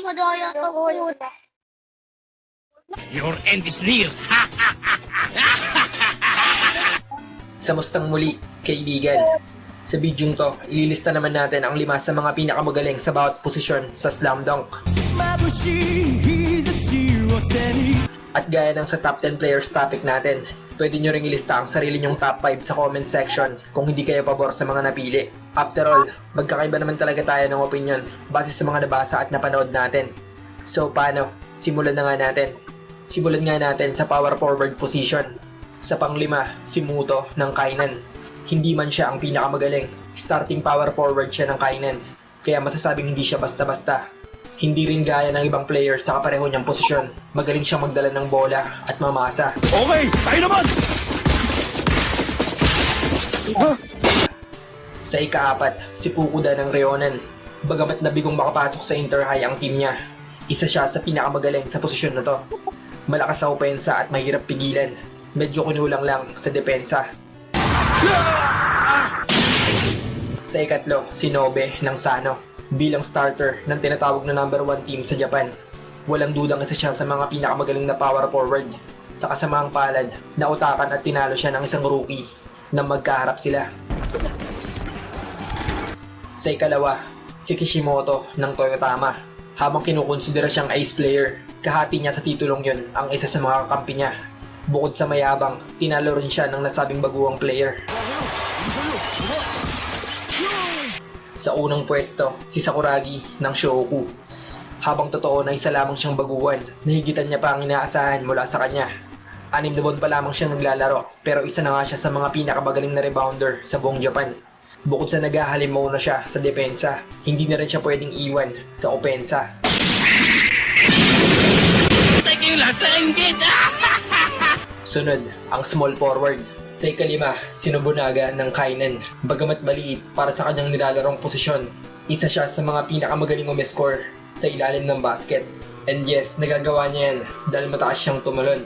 madaya to yun. Your end is near. Sa mustang muli, kaibigan. Sa bidyong to, ililista naman natin ang 5 sa mga pinakamagaling sa bawat posisyon sa Slam Dunk. At gaya ng sa top 10 players topic natin, pwede nyo ring ilista ang sarili nyong top 5 sa comment section kung hindi kayo pabor sa mga napili. After all, magkakaiba naman talaga tayo ng opinion base sa mga nabasa at napanood natin. So paano? Simulan na nga natin. Simulan nga natin sa power forward position. Sa pang-5, si Muto ng Kainan. Hindi man siya ang pinakamagaling, starting power forward siya ng Kainan. Kaya masasabing hindi siya basta-basta. Hindi rin gaya ng ibang player sa kapareho niyang posisyon. Magaling siyang magdala ng bola at mamasa. Okay, tayo naman! Sa ika-4, si Fukuda ng Reonan. Bagamat nabigong makapasok sa Inter-High ang team niya, isa siya sa pinakamagaling sa posisyon na to. Malakas sa opensa at mahirap pigilan. Medyo kunulang lang sa depensa. Sa ika-3, si Nobe ng Sano. Bilang starter ng tinatawag na number 1 team sa Japan. Walang dudang isa siya sa mga pinakamagaling na power forward. Sa kasamaang palad, nautakan at tinalo siya ng isang rookie na magkaharap sila. Sa ika-2, si Kishimoto ng Toyotama. Habang kinukonsidera siyang ace player, kahati niya sa titulong yun ang isa sa mga kakampi niya. Bukod sa mayabang, tinalo rin siya ng nasabing baguhang player. Sa unang pwesto, si Sakuragi ng Shoku. Habang totoo na isa lamang siyang baguhan, nahigitan niya pa ang inaasahan mula sa kanya. 6 na buwan pa lamang siyang naglalaro, pero isa na nga siya sa mga pinakamagaling na rebounder sa buong Japan. Bukod sa naghahalimaw na siya sa depensa, hindi na rin siya pwedeng iwan sa opensa. Sunod, ang small forward. Sa ika-5, si Nobunaga ng Kainan. Bagamat maliit para sa kanyang nilalarong posisyon, isa siya sa mga pinakamagaling umescore sa ilalim ng basket. And yes, nagagawa niya yan dahil mataas siyang tumalon.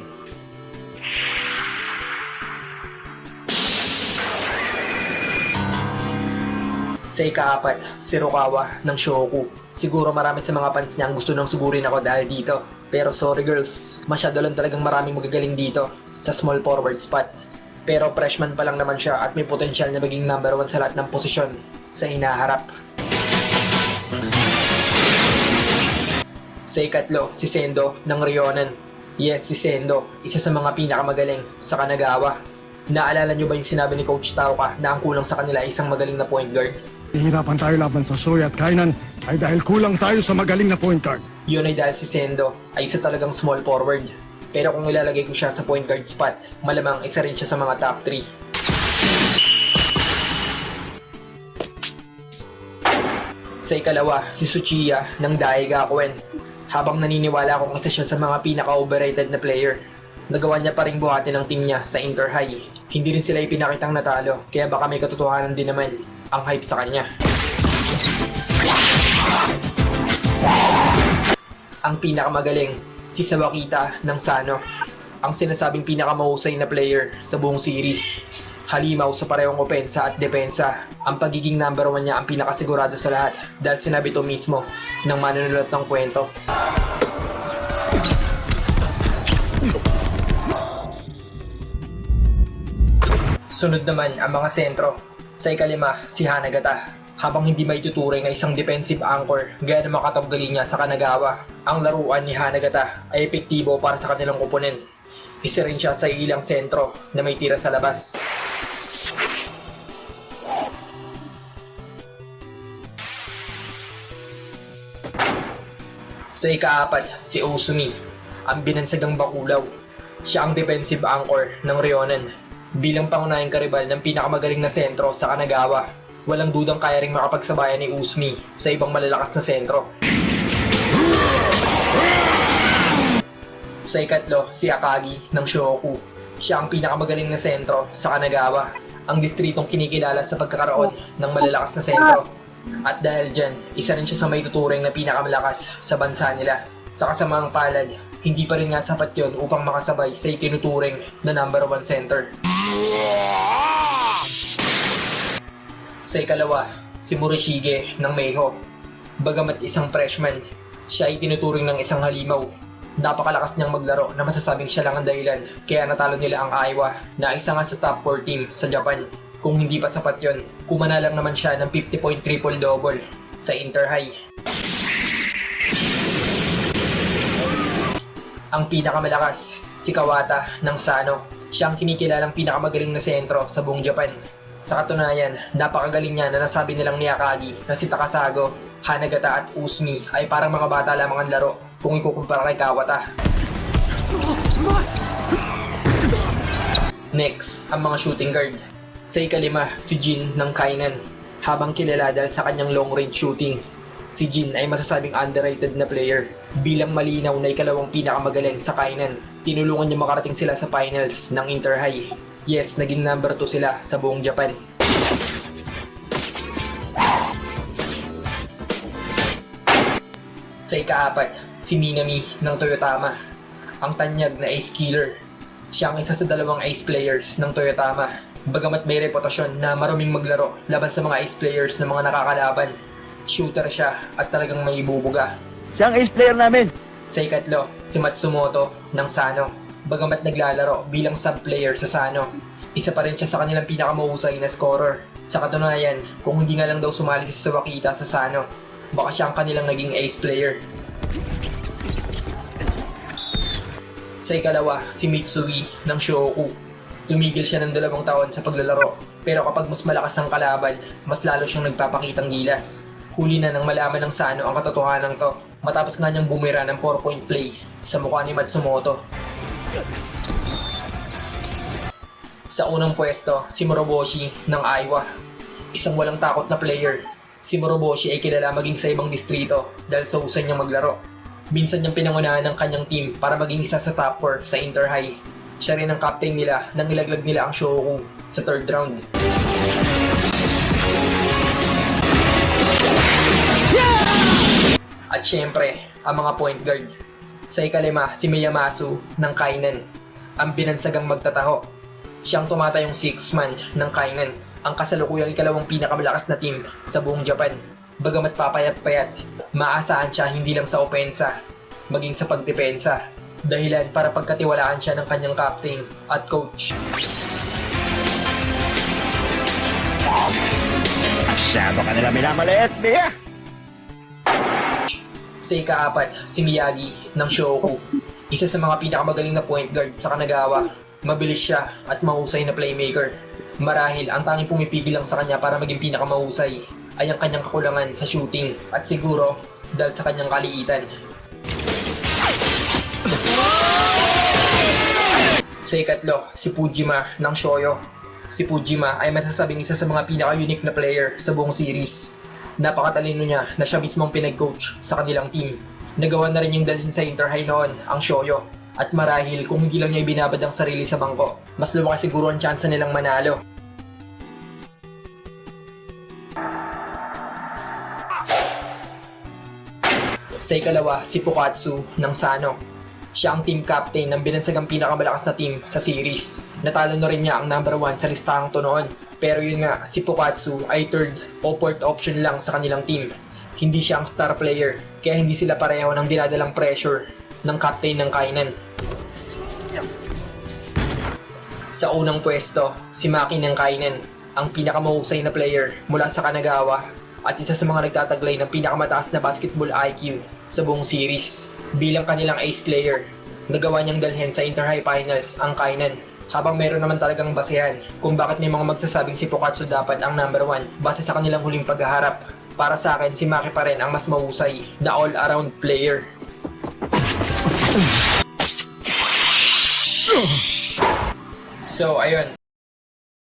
Sa ika-4, si Rukawa ng Shoku. Siguro marami sa mga fans niya ang gusto nang sugurin ako dahil dito. Pero sorry girls, masyado lang talagang maraming magagaling dito sa small forward spot. Pero freshman pa lang naman siya at may potensyal na maging number 1 sa lahat ng posisyon sa hinaharap. Sa ika-3, si Sendo ng Rionan. Yes, si Sendo, isa sa mga pinakamagaling sa Kanagawa. Naalala nyo ba yung sinabi ni Coach Tauka na ang kulang sa kanila ay isang magaling na point guard? Hihirapan tayo laban sa Soy at Kainan ay dahil kulang tayo sa magaling na point guard. Yun ay dahil si Sendo ay isa talagang small forward. Pero kung ilalagay ko siya sa point guard spot, malamang isa rin siya sa mga top 3. Sa ika-2, si Tsuchiya ng Daigakuen. Habang naniniwala akong isa siya sa mga pinaka-overrated na player, nagawa niya pa rin buhatin ng team niya sa Inter-High. Hindi rin sila ipinakitang natalo, kaya baka may katotohanan din naman ang hype sa kanya. Ang pinakamagaling, si Sawakita ng Sano. Ang sinasabing pinakamahusay na player sa buong series. Halimaw sa parehong opensa at depensa. Ang pagiging number 1 niya ang pinakasigurado sa lahat dahil sinabi to mismo ng manunulat ng kwento. Sunod naman ang mga sentro. Sa ika-5, si Hanagata. Habang hindi maituturing na isang defensive anchor gaya ng makatanggali niya sa Kanagawa, ang laruan ni Hanagata ay epektibo para sa kanilang oponent. Isa rin siya sa ilang sentro na may tira sa labas. Sa ika-4, si Osumi, ang binansagang bakulaw. Siya ang defensive anchor ng Rionan. Bilang pangunahing karibal ng pinakamagaling na sentro sa Kanagawa, walang dudang kaya ring makapagsabayan ni Usmi sa ibang malalakas na sentro. Sa ika-3, si Akagi ng Shoku. Siya ang pinakamagaling na sentro sa Kanagawa, ang distritong kinikilala sa pagkakaroon ng malalakas na sentro. At dahil dyan, isa rin siya sa may tuturing na pinakamalakas sa bansa nila. Sa kasamaang palad, hindi pa rin nga sapat yon upang makasabay sa itinuturing na number 1 center. Sa ika-2, si Morishige ng Meiho. Bagamat isang freshman, Siya ay tinuturing ng isang halimaw. Napakalakas niyang maglaro na masasabing siya lang ang dahilan kaya natalo nila ang Iowa na isa nga sa top 4 team sa Japan. Kung hindi pa sapat yon, kumana lang naman siya ng 50-point triple-double sa Inter-High. Ang pinakamalakas, si Kawata ng Sano. Siya ang kinikilalang pinakamagaling na sentro sa buong Japan. Sa katunayan, napakagaling niya na nasabi nilang ni Akagi na si Takasago, Hanagata at Usmi ay parang mga bata lamang ang laro kung ikukumpara kay Kawata. Next, ang mga shooting guard. Sa ikalima, si Jin ng Kainan. Habang kilala dahil sa kanyang long range shooting, si Jin ay masasabing underrated na player. Bilang malinaw na ikalawang pinakamagaling sa Kainan, tinulungan niya makarating sila sa finals ng Inter-High. Yes, naging number 2 sila sa buong Japan. Sa ikaapat, si Minami ng Toyotama. Ang tanyag na ace killer. Siya ang isa sa dalawang ace players ng Toyotama. Bagamat may reputasyon na maruming maglaro laban sa mga ace players ng mga nakakalaban. Shooter siya at talagang may ibubuga. Siya ang ace player namin. Sa ikatlo, si Matsumoto ng Sano. Bagamat naglalaro bilang sub-player sa Sano, isa pa rin siya sa kanilang pinakamahusay na scorer. Sa katunayan, kung hindi nga lang daw sumali si Sawakita sa Sano, baka siya ang kanilang naging ace player. Sa ikalawa, si Mitsui ng Shoku. Tumigil siya ng 2 taon sa paglalaro, pero kapag mas malakas ang kalaban, mas lalo siyang nagpapakitang gilas. Huli na nang malaman ng Sano ang katotohanan to, matapos nga niyang bumira ng 4-point play sa mukha ni Matsumoto. Sa unang pwesto, si Moroboshi ng Iowa. Isang walang takot na player. Si Moroboshi ay kilala maging sa ibang distrito dahil sa husay niyang maglaro. Minsan niyang pinangunahan ng kanyang team para maging isa sa top 4 sa Inter-High. Siya rin ang captain nila nang ilaglag nila ang Shoku sa 3rd round. At syempre, ang mga point guard. Sa ikalima, si Miyamasu ng Kainan. Ang binansagang magtataho. Siyang tumatayong 6-man ng Kainan, ang kasalukuyang ikalawang pinakamalakas na team sa buong Japan. Bagamat papayat-payat, maasahan siya hindi lang sa opensa, maging sa pagdepensa. Dahilan para pagkatiwalaan siya ng kanyang captain at coach. Masyado ka nila minamaliit, Mia. Sa ikaapat, si Miyagi ng Shoku. Isa sa mga pinakamagaling na point guard sa Kanagawa. Mabilis siya at mahusay na playmaker. Marahil ang tanging pumipigil lang sa kanya para maging pinakamahusay ay ang kanyang kakulangan sa shooting at siguro dahil sa kanyang kaliitan. Sa ikatlo, si Fujima ng Shoyo. Si Fujima ay masasabing isa sa mga pinaka-unique na player sa buong series. Napakatalino niya na siya mismo ang pinag-coach sa kanilang team. Nagawa na rin yung dalhin sa Inter-High noon, ang Shoyo. At marahil kung hindi lang niya ibinabad ang sarili sa bangko, mas lumaki siguro ang tsansa nilang manalo. Sa ikalawa, si Fukatsu ng Sano. Siya ang team captain ng binansagang pinakamalakas na team sa series. Natalo na rin niya ang number 1 sa listahang to noon. Pero yun nga, si Fukatsu ay 3rd o 4th option lang sa kanilang team. Hindi siya ang star player, kaya hindi sila pareho ng dinadalang pressure ng captain ng Kainan. Sa unang pwesto, si Maki ng Kainan, ang pinakamahusay na player mula sa Kanagawa at isa sa mga nagtataglay ng pinakamataas na basketball IQ sa buong series. Bilang kanilang ace player, nagawa niyang dalhin sa Inter-High Finals ang Kainan. Habang meron naman talagang basehan kung bakit may mga magsasabing si Fukatsu dapat ang number 1 base sa kanilang huling paghaharap. Para sa akin, si Maki pa rin ang mas mahusay na all-around player. So, ayun.